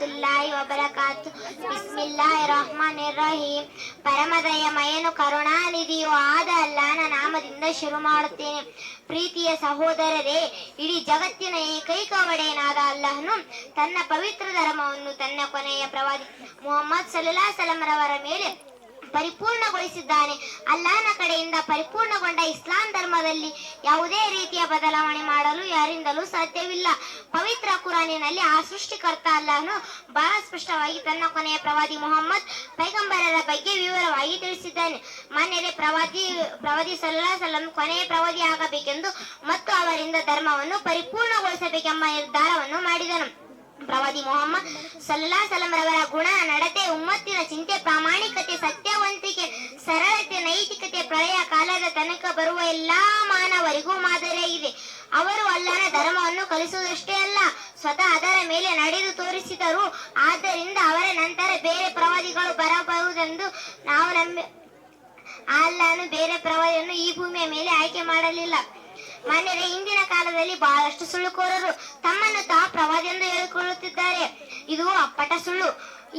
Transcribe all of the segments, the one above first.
ವರಹಮತುಲ್ಲಾಹಿ ವಬರಕಾತು. ಬಿಸ್ಮಿಲ್ಲಾಹಿರ್ ರಹಮಾನಿರ್ ರಹೀಂ. ಪರಮದಯಮಯನು ಕರುಣಾನಿಧಿಯೂ ಆದ ಅಲ್ಲಾಹನ ನಾಮದಿಂದ ಶುರು ಮಾಡುತ್ತೇನೆ. ಪ್ರೀತಿಯ ಸಹೋದರರೇ, ಇಡೀ ಜಗತ್ತಿನ ಏಕೈಕ ಒಡೆಯನಾದ ಅಲ್ಲಾಹನು ತನ್ನ ಪವಿತ್ರ ಧರ್ಮವನ್ನು ತನ್ನ ಕೊನೆಯ ಪ್ರವಾದಿ ಮುಹಮ್ಮದ್ ಸಲ್ಲಲ್ಲಾಹು ಅಲೈಹಿ ವಸಲ್ಲಂ ರವರ ಮೇಲೆ ಪರಿಪೂರ್ಣಗೊಳಿಸಿದ್ದಾನೆ. ಅಲ್ಲಾಹನ ಕಡೆಯಿಂದ ಪರಿಪೂರ್ಣಗೊಂಡ ಇಸ್ಲಾಂ ಧರ್ಮದಲ್ಲಿ ಯಾವುದೇ ರೀತಿಯ ಬದಲಾವಣೆ ಮಾಡಲು ಯಾರಿಂದಲೂ ಸಾಧ್ಯವಿಲ್ಲ. ಪವಿತ್ರ ಕುರಾನಿನಲ್ಲಿ ಆ ಸೃಷ್ಟಿಕರ್ತ ಅಲ್ಲಾಹನು ಬಹಳ ಸ್ಪಷ್ಟವಾಗಿ ತನ್ನ ಕೊನೆಯ ಪ್ರವಾದಿ ಮುಹಮ್ಮದ್ ಪೈಗಂಬರರ ಬಗ್ಗೆ ವಿವರವಾಗಿ ತಿಳಿಸಿದ್ದಾನೆ. ಮಾನ್ಯರೇ, ಪ್ರವಾದಿ ಸಲ್ಲಲ್ಲಾಹು ಅಲೈಹಿ ವಸಲ್ಲಂ ಕೊನೆಯ ಪ್ರವಾದಿ ಆಗಬೇಕೆಂದು ಮತ್ತು ಅವರಿಂದ ಧರ್ಮವನ್ನು ಪರಿಪೂರ್ಣಗೊಳಿಸಬೇಕೆಂಬ ನಿರ್ಧಾರವನ್ನು ಮಾಡಿದನು. ಪ್ರವಾದಿ ಮುಹಮ್ಮದ್ ಸಲ್ಲಲ್ಲಾಹು ಅಲೈಹಿ ವಸಲ್ಲಂ ರವರ ಗುಣ, ನಡತೆ, ಉಮ್ಮತ್ತಿನ ಚಿಂತೆ, ಪ್ರಾಮಾಣಿಕತೆ, ಸತ್ಯವಂತಿಕೆ, ಸರಳತೆ, ನೈತಿಕತೆ ಪ್ರಳಯ ಕಾಲದ ತನಕ ಬರುವ ಎಲ್ಲಾ ಮಾನವರಿಗೂ ಮಾದರಿಯಾಗಿದೆ. ಅವರು ಅಲ್ಲಾಹನ ಧರ್ಮವನ್ನು ಕಲಿಸುವುದಷ್ಟೇ ಅಲ್ಲ, ಸ್ವತಃ ಅದರ ಮೇಲೆ ನಡೆದು ತೋರಿಸಿದರು. ಆದ್ದರಿಂದ ಅವರ ನಂತರ ಬೇರೆ ಪ್ರವಾದಿಗಳು ಬರಬಹುದೆಂದು ನಾವು ಅಲ್ಲಾಹನು ಬೇರೆ ಪ್ರವಾದಿಯನ್ನು ಈ ಭೂಮಿಯ ಮೇಲೆ ಆಯ್ಕೆ ಮಾಡಲಿಲ್ಲ. ಮಾನ್ಯರೇ, ಇಂದಿನ ಕಾಲದಲ್ಲಿ ಬಹಳಷ್ಟು ಸುಳ್ಳುಕೋರರು ತಮ್ಮನ್ನು ತಾವು ಪ್ರವಾದಿ ಎಂದು ಹೇಳಿಕೊಳ್ಳುತ್ತಿದ್ದಾರೆ. ಇದು ಅಪ್ಪಟ ಸುಳ್ಳು.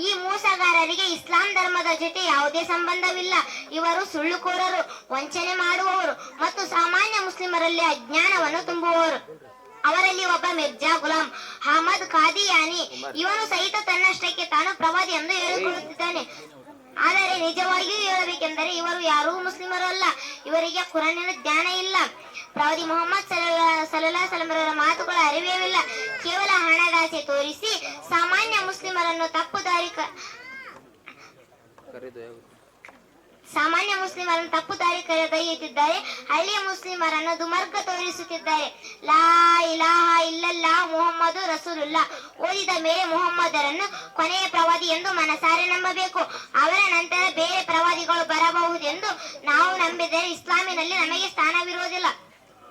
ಈ ಮೋಸಗಾರರಿಗೆ ಇಸ್ಲಾಂ ಧರ್ಮದ ಜೊತೆ ಯಾವುದೇ ಸಂಬಂಧವಿಲ್ಲ. ಇವರು ಸುಳ್ಳುಕೋರರು, ವಂಚನೆ ಮಾಡುವವರು ಮತ್ತು ಸಾಮಾನ್ಯ ಮುಸ್ಲಿಮರಲ್ಲಿ ಅಜ್ಞಾನವನ್ನು ತುಂಬುವವರು. ಅವರಲ್ಲಿ ಒಬ್ಬ ಮಿರ್ಜಾ ಗುಲಾಂ ಅಹಮದ್ ಕಾದಿಯಾನಿ, ಇವನು ಸಹಿತ ತನ್ನಷ್ಟಕ್ಕೆ ತಾನು ಪ್ರವಾದಿ ಎಂದು ಹೇಳಿಕೊಳ್ಳುತ್ತಿದ್ದಾನೆ. ಆದರೆ ನಿಜವಾಗಿಯೂ ಹೇಳಬೇಕೆಂದರೆ ಇವರು ಯಾರೂ ಮುಸ್ಲಿಮರು ಅಲ್ಲ. ಇವರಿಗೆ ಕುರಾನಿನ ಜ್ಞಾನ ಇಲ್ಲ. ಪ್ರವಾದಿ ಮುಹಮ್ಮದ್ ಸಲ್ಲಲ್ಲಾಹು ಅಲೈಹಿ ವಸಲ್ಲಂ ರವರ ಮಾತುಗಳ ಅರಿವೇವಿಲ್ಲ. ಕೇವಲ ಹಣದಾಸೆ ತೋರಿಸಿ ಸಾಮಾನ್ಯ ಮುಸ್ಲಿಮರನ್ನು ತಪ್ಪು ದಾರಿ ಕರೆದೊಯ್ಯುತ್ತಿದ್ದಾರೆ. ಹಳ್ಳಿಯ ಮುಸ್ಲಿಮರನ್ನು ದುರ್ಮಾರ್ಗ ತೋರಿಸುತ್ತಿದ್ದಾರೆ. ಲಾ ಇಲಾಹ ಇಲ್ಲಲ್ಲಾಹ್ ಮುಹಮ್ಮದು ರಸೂಲುಲ್ಲಾಹ್ ಓದಿದ ಮೇಲೆ ಮುಹಮ್ಮದರನ್ನು ಕೊನೆಯ ಪ್ರವಾದಿ ಎಂದು ಮನಸಾರೆ ನಂಬಬೇಕು. ಅವರ ನಂತರ ಬೇರೆ ಪ್ರವಾದಿಗಳು ಬರಬಹುದೆಂದು ನಾವು ನಂಬಿದರೆ ಇಸ್ಲಾಮಿನಲ್ಲಿ ನಮಗೆ ಸ್ಥಾನವಿರುವುದಿಲ್ಲ.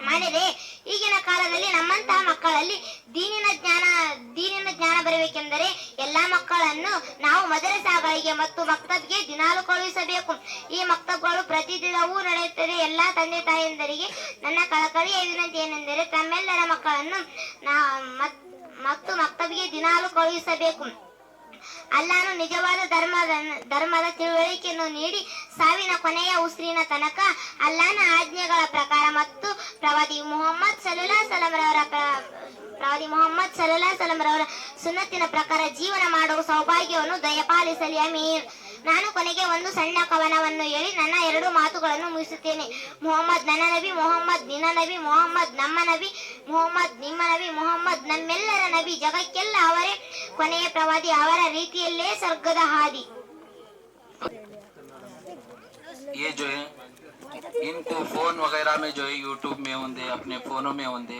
ಮಾಡಿದೆ, ಈಗಿನ ಕಾಲದಲ್ಲಿ ನಮ್ಮಂತಹ ಮಕ್ಕಳಲ್ಲಿ ದೀನಿನ ಜ್ಞಾನ ಬರಬೇಕೆಂದರೆ ಎಲ್ಲಾ ಮಕ್ಕಳನ್ನು ನಾವು ಮದರಸಾಗಳಿಗೆ ಮತ್ತು ಮಕ್ತಬ್ಗೆ ದಿನಾಲು ಕಳುಹಿಸಬೇಕು. ಈ ಮಕ್ತಬ್ಗಳು ಪ್ರತಿದಿನವೂ ನಡೆಯುತ್ತದೆ. ಎಲ್ಲಾ ತಂದೆ ತಾಯಂದರಿಗೆ ನನ್ನ ಕಳಕಳಿಯ ವಿನಂತಿ ಏನೆಂದರೆ ತಮ್ಮೆಲ್ಲರ ಮಕ್ಕಳನ್ನು ಮತ್ತು ಮಕ್ತಬ್ಗೆ ದಿನಾಲು ಕಳುಹಿಸಬೇಕು. ಅಲ್ಲಾಹನು ನಿಜವಾದ ಧರ್ಮದ ತಿಳುವಳಿಕೆಯನ್ನು ನೀಡಿ ಸಾವಿನ ಕೊನೆಯ ಉಸಿರಿನ ತನಕ ಅಲ್ಲಾಹನ ಆಜ್ಞೆಗಳ ಪ್ರಕಾರ ಮತ್ತು ಪ್ರವಾದಿ ಮುಹಮ್ಮದ್ ಸಲ್ಲಲ್ಲಾಹು ಅಲೈಹಿ ವಸಲ್ಲಂ ರವರ ಸುನ್ನತಿನ ಪ್ರಕಾರ ಜೀವನ ಮಾಡುವ ಸೌಭಾಗ್ಯವನ್ನು ದಯಪಾಲಿಸಲಿ. ಆಮೀನ್. ನಾನು ಕೊನೆಗೆ ಒಂದು ಸಣ್ಣ ಕವನವನ್ನು ಹೇಳಿ ನನ್ನ 2 ಮಾತುಗಳನ್ನು ಮುಗಿಸುತ್ತೇನೆ. ಮುಹಮ್ಮದ್ ನನ್ನ ನಬಿ, ಮುಹಮ್ಮದ್ ನಿನ್ನ ನಬಿ, ಮುಹಮ್ಮದ್ ನಮ್ಮ ನಬಿ, ಮುಹಮ್ಮದ್ ನಿಮ್ಮ ನಬಿ, ಮುಹಮ್ಮದ್ ನಮ್ಮೆಲ್ಲರ ನಬಿ, ಜಗಕ್ಕೆಲ್ಲ ಅವರೇ ಕೊನೆಯ ಪ್ರವಾದಿ, ಅವರ ರೀತಿಯಲ್ಲೇ ಸ್ವರ್ಗದ ಹಾದಿ. ये जो है इनको फोन वगैरह में जो है यूट्यूब में होंगे, अपने फोनों में होंगे,